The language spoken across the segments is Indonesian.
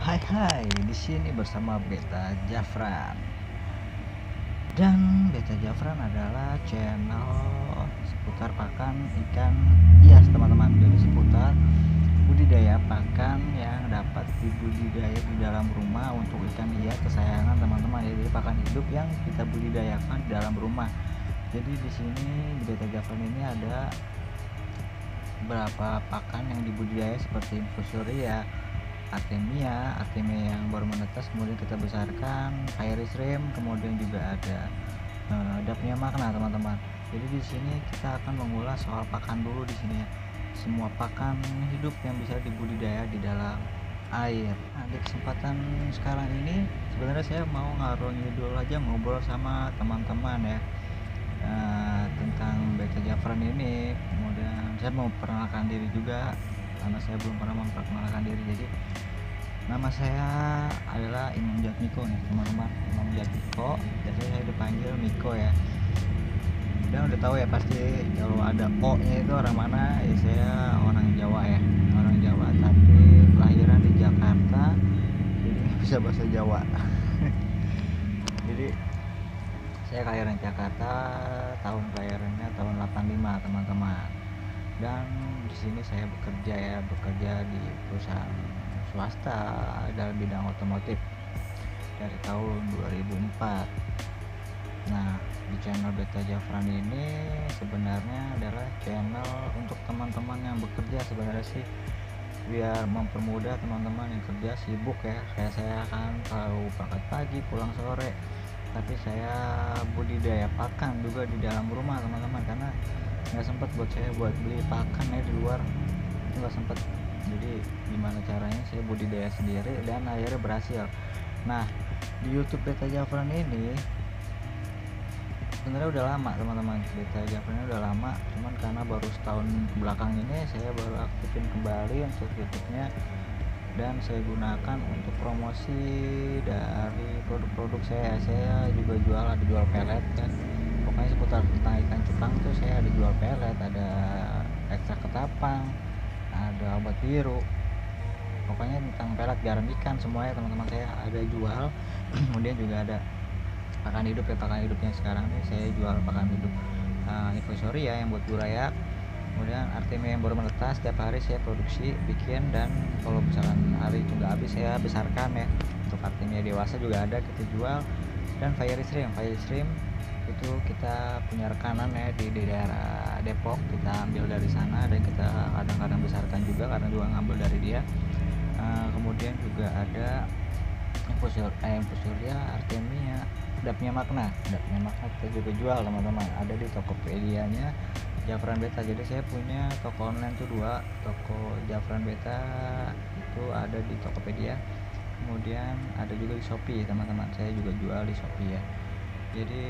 Hai, di sini bersama Beta Jafran. Dan Beta Jafran adalah channel seputar pakan ikan hias, teman-teman. Jadi seputar budidaya pakan yang dapat dibudidaya di dalam rumah untuk ikan hias kesayangan teman-teman. Jadi pakan hidup yang kita budidayakan di dalam rumah. Jadi di sini di Beta Jafran ini ada beberapa pakan yang dibudidaya seperti infusoria, Artemia yang baru menetas, kemudian kita besarkan, fiery shrimp, kemudian juga ada Daphnia magna, teman-teman. Jadi di sini kita akan mengulas soal pakan dulu di sini ya. Semua pakan hidup yang bisa dibudidaya di dalam air. Nah, di kesempatan sekarang ini sebenarnya saya mau ngaruh ngidul aja, ngobrol sama teman-teman ya tentang Beta Jafran ini. Kemudian saya mau perkenalkan diri juga karena saya belum pernah memperkenalkan diri. Jadi nama saya adalah Imam Jatmiko nih, teman-teman. Imam Jatmiko, jadi saya dipanggil Miko ya. Dan udah tahu ya pasti kalau ada O nya itu orang mana ya. Saya orang Jawa ya, orang Jawa tapi kelahiran di Jakarta, jadi bisa bahasa Jawa. Jadi saya kelahiran Jakarta, tahun kelahirannya tahun 85, teman-teman. Dan di sini saya bekerja di perusahaan swasta dalam bidang otomotif dari tahun 2004. Nah, di channel Beta Jafran ini sebenarnya adalah channel untuk teman-teman yang bekerja sebenarnya sih, biar mempermudah teman-teman yang kerja sibuk ya. Kayak saya kan selalu berangkat pagi pulang sore, tapi saya budidaya pakan juga di dalam rumah, teman-teman, karena nggak sempat buat saya buat beli pakan ya di luar, itu nggak sempat. Jadi gimana caranya saya budidaya sendiri dan akhirnya berhasil. Nah, di YouTube Beta Jafran ini sebenarnya udah lama, teman-teman. Beta Jafran ini udah lama, cuman karena baru setahun belakang ini saya baru aktifin kembali untuk YouTube-nya, dan saya gunakan untuk promosi dari produk-produk saya juga jual pelet kan. Pokoknya seputar tentang ikan cupang tuh saya ada jual pelet, ada ekstrak ketapang, ada obat biru, pokoknya tentang pelet garam ikan semuanya, teman-teman, saya ada jual. Kemudian juga ada pakan hidup ya, pakan hidupnya sekarang nih saya jual pakan hidup infusoria yang buat guraya, kemudian Artemia yang baru menetas, setiap hari saya produksi bikin, dan kalau misalkan hari itu nggak habis saya besarkan ya. Untuk Artemia dewasa juga ada kita jual, dan fiery shrimp itu kita punya rekanan ya di daerah Depok, kita ambil dari sana dan kita kadang-kadang besarkan juga karena juga ngambil dari dia. Kemudian juga ada infusoria, Artemia, Daphnia magna kita juga jual, teman-teman, ada di Tokopedia-nya Jafran Beta. Jadi saya punya toko online tuh dua, toko Jafran Beta itu ada di Tokopedia, kemudian ada juga di Shopee, teman-teman, saya juga jual di Shopee ya. Jadi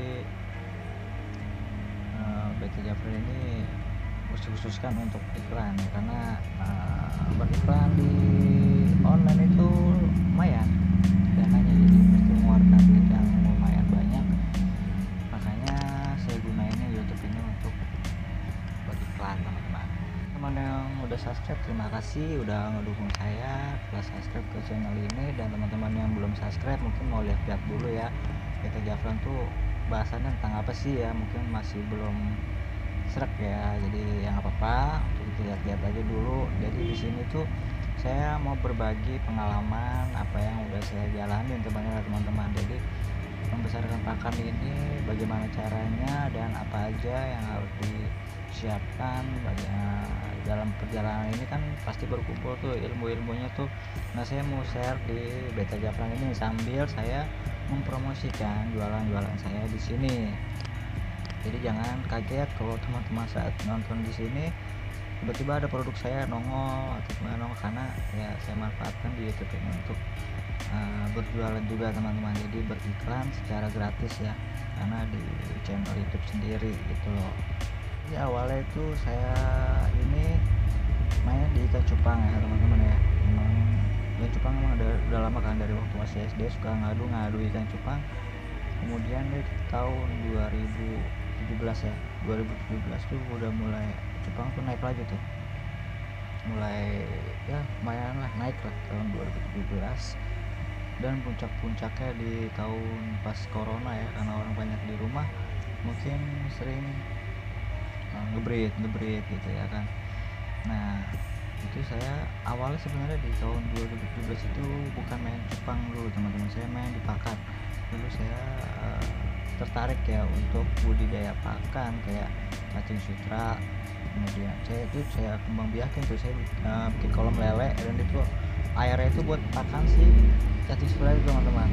Beta Jafran ini khususkan untuk iklan ya, karena beriklan di online itu lumayan dananya, jadi mesti mengeluarkan duit yang lumayan banyak. Makanya saya gunainnya YouTube ini untuk beriklan, teman-teman. Teman yang udah subscribe, terima kasih udah ngedukung saya, telah subscribe ke channel ini. Dan teman-teman yang belum subscribe mungkin mau lihat-lihat dulu ya, Beta Jafran tuh bahasannya tentang apa sih ya, mungkin masih belum serak ya. Jadi yang apa-apa untuk lihat-lihat aja dulu. Jadi di sini tuh saya mau berbagi pengalaman apa yang udah saya jalanin, teman-teman. Jadi membesarkan pakan ini bagaimana caranya dan apa aja yang harus disiapkan dalam perjalanan ini, kan pasti berkumpul tuh ilmu-ilmunya tuh. Nah, saya mau share di Beta Jafran ini sambil saya mempromosikan jualan-jualan saya di sini. Jadi jangan kaget kalau teman-teman saat nonton di sini tiba-tiba ada produk saya nongol atau gimana, karena ya saya manfaatkan di YouTube ini untuk berjualan juga, teman-teman. Jadi beriklan secara gratis ya, karena di channel YouTube sendiri gitu loh. Jadi awalnya itu saya ini main di ikan cupang ya, teman-teman ya. Memang ikan cupang memang udah lama kan, dari waktu masih SD suka ngadu ikan cupang. Kemudian di tahun 2017 ya, 2017 tuh udah mulai cupang tuh naik lagi tuh. mulai ya lumayan lah naik lah tahun 2017, dan puncak-puncaknya di tahun pas corona ya, karena orang banyak di rumah mungkin sering ngebreed gitu ya kan. Nah itu saya awalnya sebenarnya di tahun 2017 itu bukan main cupang dulu teman-teman, saya main di pakan dulu. Saya tertarik ya untuk budidaya pakan kayak cacing sutra, kemudian saya kembang biakin tuh, saya bikin kolam lele, dan itu airnya itu buat pakan si cacing sutra itu teman-teman.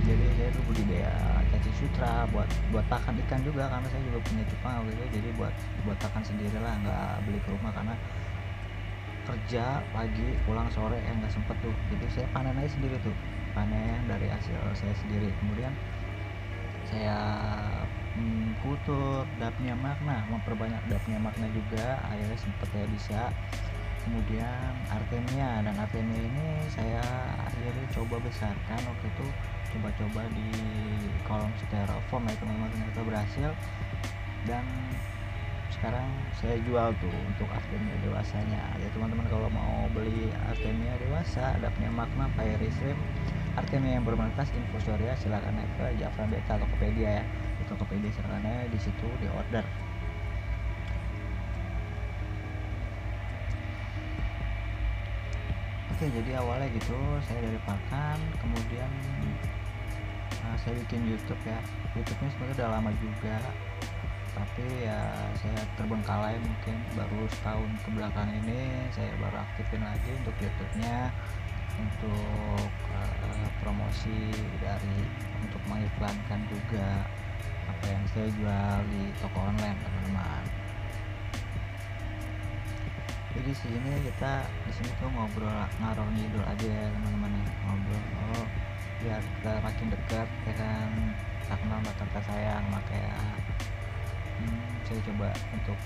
Jadi saya tuh budidaya cacing sutra buat pakan ikan juga, karena saya juga punya cupang waktu itu, jadi buat pakan sendiri lah, nggak beli ke rumah karena kerja pagi pulang sore nggak sempet tuh. Jadi saya panen aja sendiri tuh, panen dari hasil saya sendiri. Kemudian saya kutur dapnya makna, memperbanyak dapnya makna juga, akhirnya sempet ya bisa. Kemudian artemia, dan artemia ini saya akhirnya coba besarkan waktu itu, coba-coba di kolom styrofoam ya teman-teman, ternyata berhasil. Dan sekarang saya jual tuh untuk artemia dewasanya ya teman-teman. Kalau mau beli artemia dewasa, dapnya magma, fiery shrimp, artemia yang bermenetas, infusoria, silakan naik ke Jafra Beta Tokopedia ya. Di Tokopedia silakan aja di situ di order. Oke, jadi awalnya gitu saya dari pakan, kemudian saya bikin YouTube ya. YouTube-nya sebenarnya udah lama juga, tapi ya saya terbengkalai, mungkin baru setahun kebelakang ini saya baru aktifin lagi untuk YouTube-nya, untuk promosi dari, untuk mengiklankan juga apa yang saya jual di toko online teman-teman. Jadi di sini tuh ngobrol ngaror ngidul aja ya teman-teman ya, ngobrol biar kita makin dekat ya kan, tak kenal maka tak sayang. Makanya saya coba untuk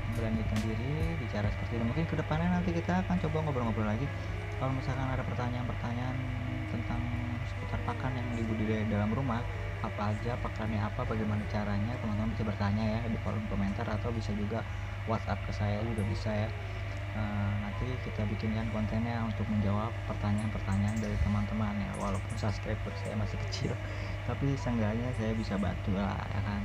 memberanikan diri bicara seperti ini. Mungkin kedepannya nanti kita akan coba ngobrol-ngobrol lagi. Kalau misalkan ada pertanyaan-pertanyaan tentang seputar pakan yang dibudidaya dalam rumah, apa aja pakannya, apa, bagaimana caranya, teman-teman bisa bertanya ya di kolom komentar, atau bisa juga WhatsApp ke saya juga bisa ya. Nanti kita bikinkan kontennya untuk menjawab pertanyaan-pertanyaan dari teman-teman ya, walaupun subscriber saya masih kecil, tapi seenggaknya saya bisa bantu lah ya kan.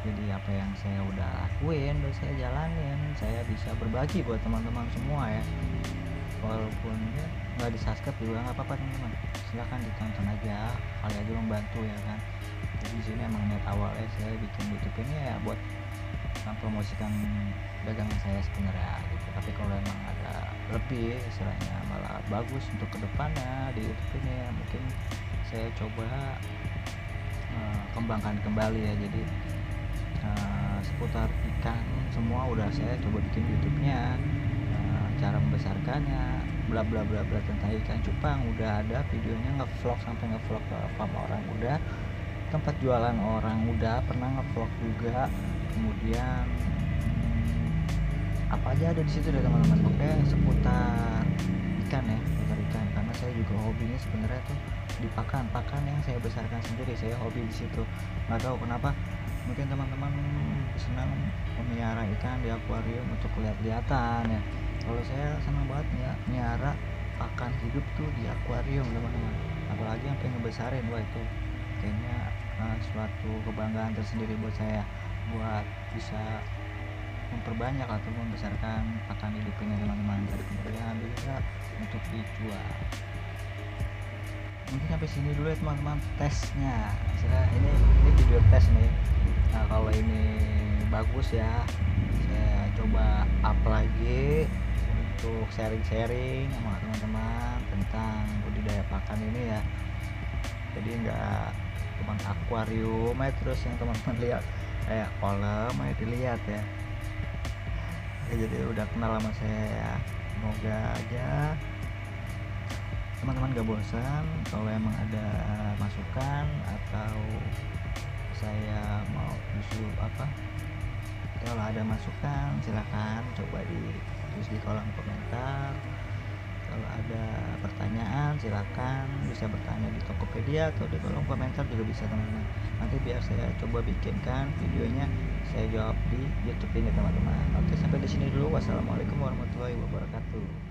Jadi apa yang saya udah lakuin, udah saya jalanin, saya bisa berbagi buat teman-teman semua ya. Walaupun ya nggak di subscribe juga nggak apa-apa teman-teman, silahkan ditonton aja, kali aja membantu ya kan. Jadi di sini emang niat awalnya saya bikin YouTube ini ya buat mempromosikan dagangan saya sebenarnya gitu. Tapi kalau emang ada lebih istilahnya malah bagus untuk kedepannya di YouTube ini ya, mungkin saya coba kembangkan kembali ya. Jadi seputar ikan semua udah saya coba bikin YouTube-nya, cara membesarkannya, bla bla bla bla, tentang ikan cupang udah ada videonya, ngevlog sampai ngevlog ke farm orang udah, tempat jualan orang udah pernah ngevlog juga. Kemudian apa aja ada di situ deh teman-teman, pokoknya seputar ikan ya, seputar ikan. Karena saya juga hobinya sebenarnya tuh di pakan yang saya besarkan sendiri, saya hobi di situ. Nggak tahu kenapa, mungkin teman-teman senang memelihara ikan di akuarium untuk lihat-lihatan ya. Kalau saya senang banget ya melihara pakan hidup tuh di akuarium teman-teman, apalagi sampai ngebesarin. Wah itu kayaknya suatu kebanggaan tersendiri buat saya, buat bisa memperbanyak atau membesarkan pakan hidup ini teman-teman, dari kemudian bisa untuk dijual. Mungkin sampai sini dulu ya teman-teman tesnya. Misalnya ini video tes nih. Nah kalau ini bagus ya, saya coba up lagi untuk sharing-sharing sama teman-teman tentang budidaya pakan ini ya. Jadi nggak cuma akuarium aja terus yang teman-teman lihat, kayak kolam aja dilihat ya. Jadi udah kenal sama saya ya. Semoga aja teman-teman gak bosan. Kalau emang ada masukan atau saya mau usul apa, kalau ada masukan silahkan coba tulis di kolom komentar. Kalau ada pertanyaan silahkan silakan bisa bertanya di Tokopedia atau di kolom komentar juga bisa teman-teman. Nanti biar saya coba bikinkan videonya, saya jawab di YouTube ini teman-teman. Oke, sampai di sini dulu. Wassalamualaikum warahmatullahi wabarakatuh.